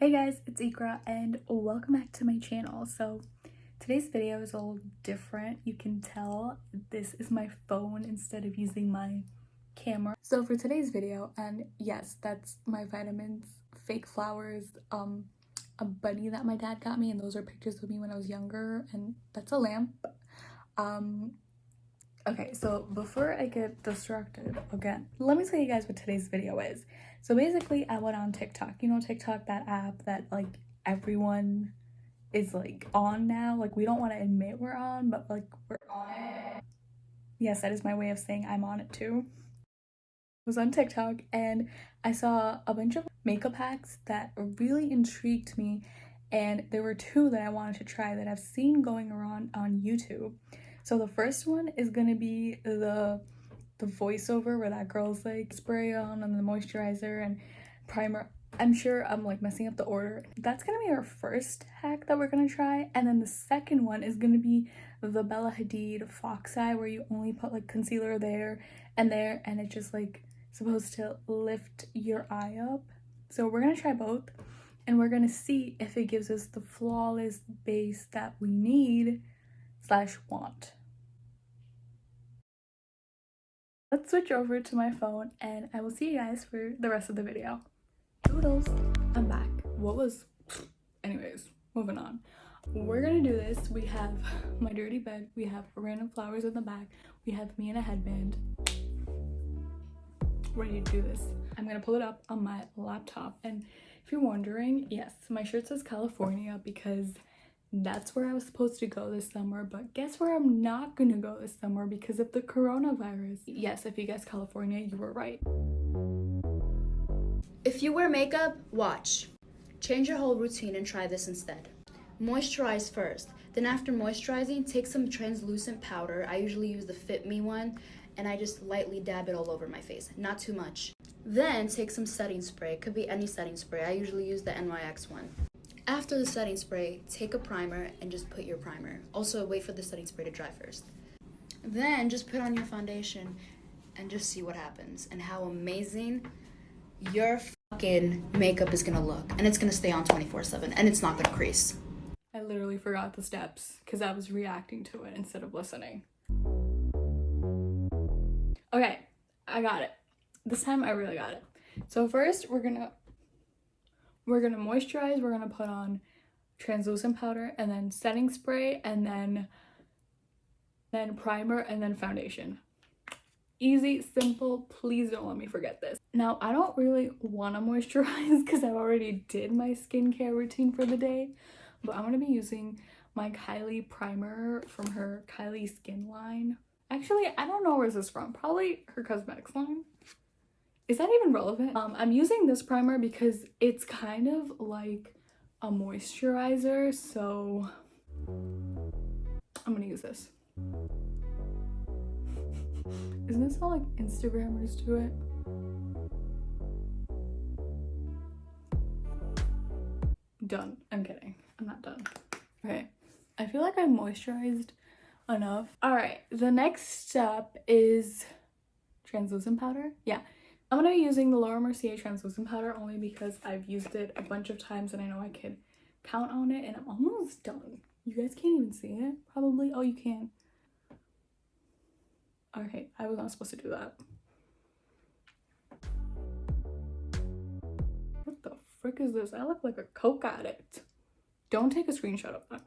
Hey guys, it's Ikra and welcome back to my channel. So today's video is a little different. You can tell this is my phone instead of using my camera. So for today's video, and yes, that's my vitamins, fake flowers, a bunny that my dad got me, and those are pictures of me when I was younger, and that's a lamp. Okay, so before I get distracted again, let me tell you guys what today's video is. So basically, I went on TikTok. You know TikTok, that app that like everyone is like on now. Like we don't want to admit we're on, but like we're on it. Yes, that is my way of saying I'm on it too. I was on TikTok and I saw a bunch of makeup hacks that really intrigued me, and there were two that I wanted to try that I've seen going around on YouTube. So the first one is gonna be the voiceover where that girl's like spray on and the moisturizer and primer. I'm sure I'm like messing up the order. That's gonna be our first hack that we're gonna try, and then the second one is gonna be the Bella Hadid Fox Eye, where you only put like concealer there, and it's just like supposed to lift your eye up. So we're gonna try both, and we're gonna see if it gives us the flawless base that we need / want. Let's switch over to my phone and I will see you guys for the rest of the video. Toodles, I'm back. Anyways, moving on. We're gonna do this. We have my dirty bed, we have random flowers in the back, we have me in a headband. Ready to do this. I'm gonna pull it up on my laptop, and if you're wondering, yes, my shirt says California because that's where I was supposed to go this summer, but guess where I'm not gonna go this summer because of the coronavirus. Yes, if you guessed California, you were right. If you wear makeup, watch. Change your whole routine and try this instead. Moisturize first. Then after moisturizing, take some translucent powder. I usually use the Fit Me one, and I just lightly dab it all over my face, not too much. Then take some setting spray. It could be any setting spray. I usually use the NYX one. After the setting spray, take a primer and just put your primer. Also, wait for the setting spray to dry first. Then just put on your foundation and just see what happens and how amazing your fucking makeup is gonna look. And it's gonna stay on 24/7 and it's not gonna crease. I literally forgot the steps because I was reacting to it instead of listening. Okay, I got it. This time I really got it. So first we're gonna moisturize, we're gonna put on translucent powder, and then setting spray, and then primer, and then foundation. Easy, simple. Please don't let me forget this. Now, I don't really want to moisturize because I already did my skincare routine for the day, but I'm going to be using my Kylie primer from her Kylie skin line. Actually, I don't know where this is from. Probably her cosmetics line. Is that even relevant? I'm using this primer because it's kind of like a moisturizer, so I'm gonna use this. Isn't this how like Instagrammers do it? Done. I'm kidding. I'm not done. Okay. I feel like I moisturized enough. Alright, the next step is translucent powder. Yeah. I'm gonna be using the Laura Mercier translucent powder only because I've used it a bunch of times and I know I can count on it, and I'm almost done. You guys can't even see it, probably. Oh, you can. Okay, I was not supposed to do that. What the frick is this? I look like a coke addict. Don't take a screenshot of that.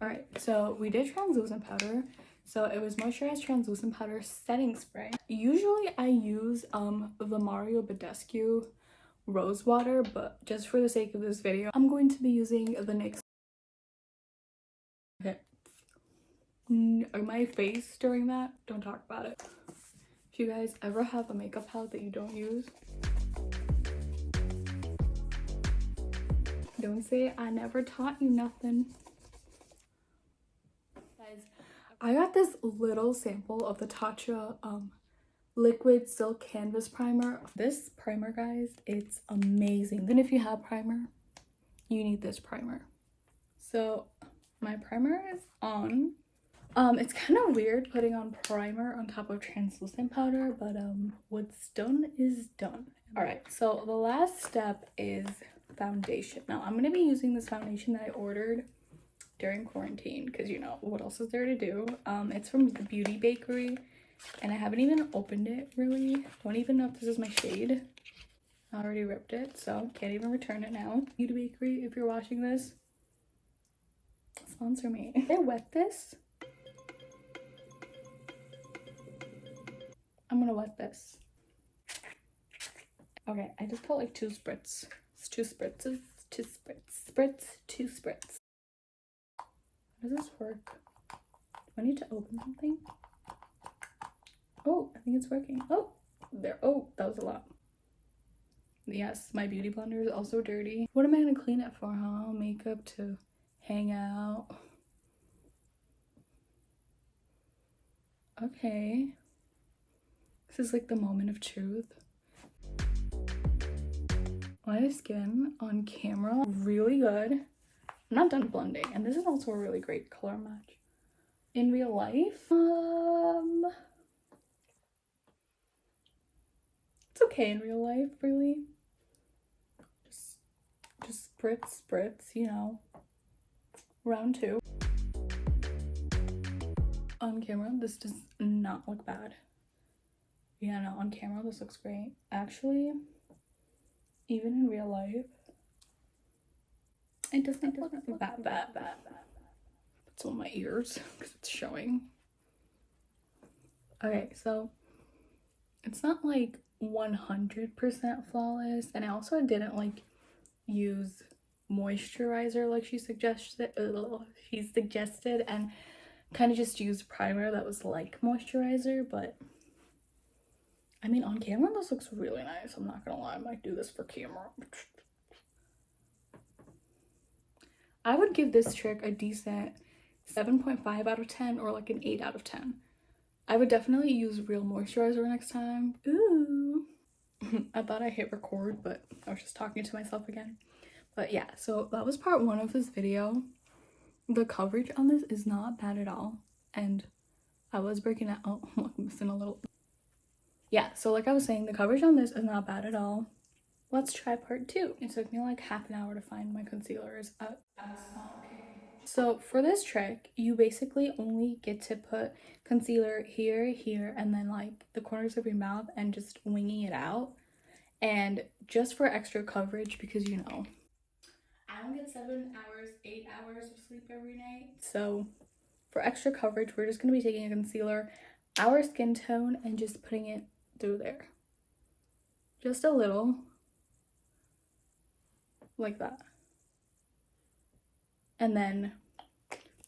Alright, so we did translucent powder. So it was moisturized translucent powder setting spray. Usually I use the Mario Badescu rose water, but just for the sake of this video, I'm going to be using the NYX. Okay. My face during that, don't talk about it. If you guys ever have a makeup palette that you don't use, don't say I never taught you nothing. Guys, I got this little sample of the Tatcha liquid silk canvas primer. This primer, guys, it's amazing. Even if you have primer, you need this primer. So my primer is on. It's kind of weird putting on primer on top of translucent powder, but what's done is done. All right, so the last step is foundation. Now I'm gonna be using this foundation that I ordered during quarantine because, you know, what else is there to do? It's from the Beauty Bakerie, and I haven't even opened it really. Don't even know if this is my shade. I already ripped it, so can't even return it now. Beauty Bakerie, if you're watching this, sponsor me. Did I wet this? I'm gonna wet this. Okay, I just put like 2 spritz. It's 2 spritzes, 2 spritz. Spritz, 2 spritz. How does this work? Do I need to open something? Oh, I think it's working. Oh, there. Oh, that was a lot. Yes, my beauty blender is also dirty. What am I gonna clean it for, huh? Makeup to hang out. Okay. This is like the moment of truth. My skin on camera, really good. I'm not done blending, and this is also a really great color match. In real life, it's okay in real life, really. Just spritz, you know. Round 2. On camera, this does not look bad. Yeah, no, on camera, this looks great. Actually, even in real life, it doesn't look that bad. It's on my ears because it's showing. Okay, so it's not like 100% flawless, and I also didn't like use moisturizer like she suggested, and kind of just used primer that was like moisturizer. But I mean, on camera this looks really nice. I'm not gonna lie, I might do this for camera. I would give this trick a decent 7.5 out of 10 or like an 8 out of 10. I would definitely use real moisturizer next time. Ooh. I thought I hit record, but I was just talking to myself again. But yeah, so that was part 1 of this video. The coverage on this is not bad at all, and I was breaking out. Oh, look, I'm missing a little. Yeah, so like I was saying, the coverage on this is not bad at all. Let's try part 2. It took me like half an hour to find my concealers. That's not okay. So for this trick, you basically only get to put concealer here, and then like the corners of your mouth, and just winging it out. And just for extra coverage, because you know, I don't get 7 hours, 8 hours of sleep every night. So for extra coverage, we're just going to be taking a concealer, our skin tone, and just putting it through there. Just a little. Like that. And then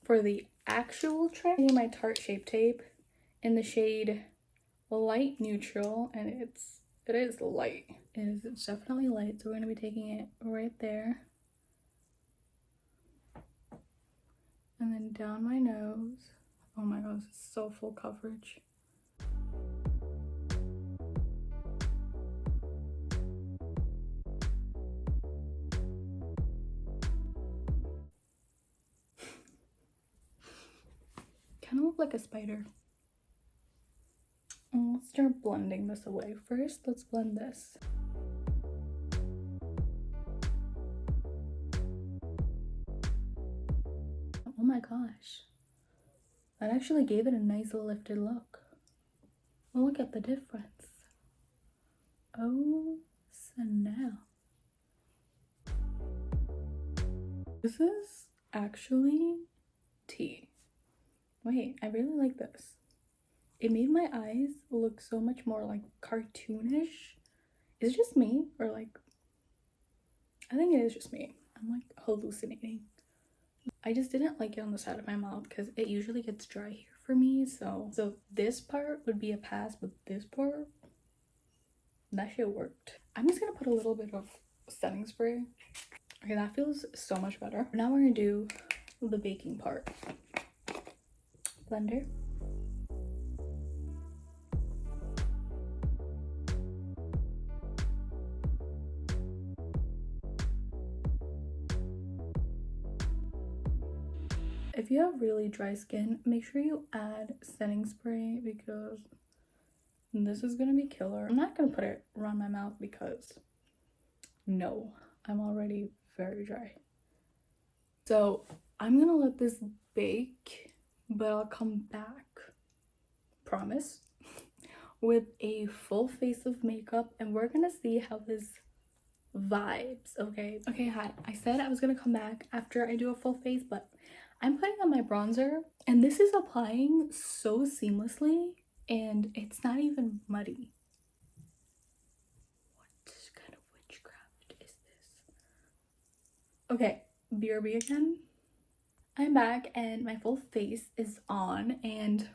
for the actual trick, I'm using my Tarte Shape Tape in the shade Light Neutral, and it is light. It's definitely light, so we're going to be taking it right there. And then down my nose. Oh my god, this is so full coverage. Kind of look like a spider. And let's start blending this away. First, let's blend this. Oh my gosh. That actually gave it a nice lifted look. Well, look at the difference. Oh, snap. This is actually tea. Wait, I really like this. It made my eyes look so much more like cartoonish. Is it just me? Or like, I think it is just me. I'm like hallucinating. I just didn't like it on the side of my mouth because it usually gets dry here for me. So this part would be a pass, but this part, that shit worked. I'm just gonna put a little bit of setting spray. Okay, that feels so much better. Now we're gonna do the baking part. Blender. if you have really dry skin, make sure you add setting spray because this is gonna be killer. I'm not gonna put it around my mouth because no, I'm already very dry. So I'm gonna let this bake, but I'll come back, promise, with a full face of makeup and we're gonna see how this vibes. Okay, hi, I said I was gonna come back after I do a full face, but I'm putting on my bronzer and this is applying so seamlessly and it's not even muddy. What kind of witchcraft is this? Okay, BRB again. I'm back and my full face is on and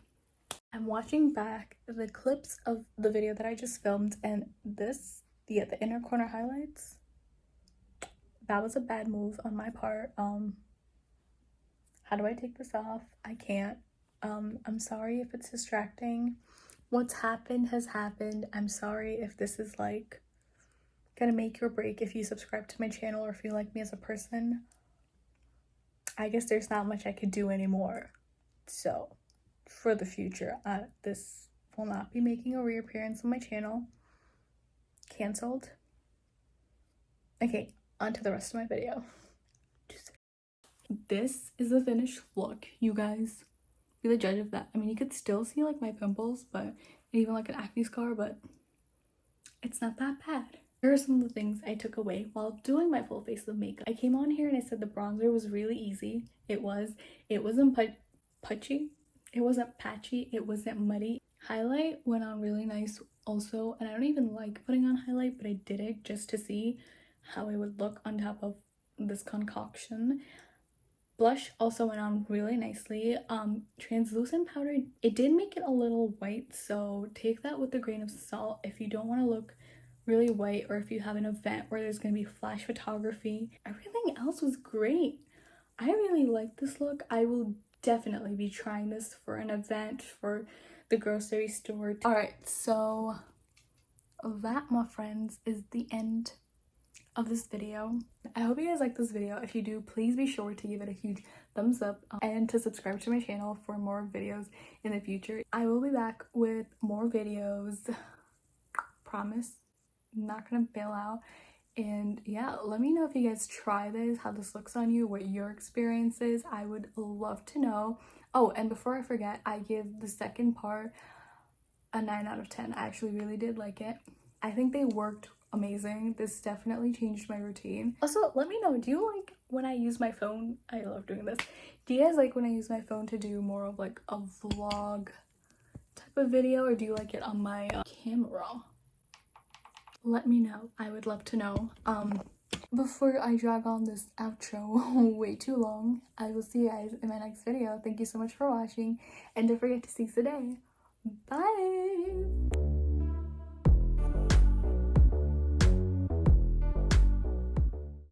I'm watching back the clips of the video that I just filmed and this, the inner corner highlights, that was a bad move on my part. How do I take this off? I can't. I'm sorry if it's distracting. What's happened has happened. I'm sorry if this is like gonna make or break if you subscribe to my channel or if you like me as a person. I guess there's not much I could do anymore. So for the future, this will not be making a reappearance on my channel. Cancelled. Okay, on to the rest of my video. This is the finished look. You guys be the judge of that. I mean, you could still see like my pimples, but even like an acne scar, but it's not that bad. Here are some of the things I took away while doing my full face of makeup. I came on here and I said the bronzer was really easy. It wasn't putchy, it wasn't patchy, it wasn't muddy. Highlight went on really nice also, and I don't even like putting on highlight, but I did it just to see how it would look on top of this concoction. Blush also went on really nicely. Translucent powder, it did make it a little white, so take that with a grain of salt if you don't want to look really white or if you have an event where there's going to be flash photography. Everything else was great. I really like this look. I will definitely be trying this for an event, for the grocery store. Alright, so that, my friends, is the end of this video. I hope you guys like this video. If you do, please be sure to give it a huge thumbs up and to subscribe to my channel for more videos in the future. I will be back with more videos, promise. I'm not gonna bail out. And yeah, let me know if you guys try this, how this looks on you, what your experience is. I would love to know. Oh, and before I forget, I give the second part a 9 out of 10. I actually really did like it. I think they worked amazing. This definitely changed my routine. Also, let me know, do you like when I use my phone? I love doing this. Do you guys like when I use my phone to do more of like a vlog type of video, or do you like it on my camera? Let me know. I would love to know. Before I drag on this outro way too long, I will see you guys in my next video. Thank you so much for watching, and don't forget to seize the day. Bye.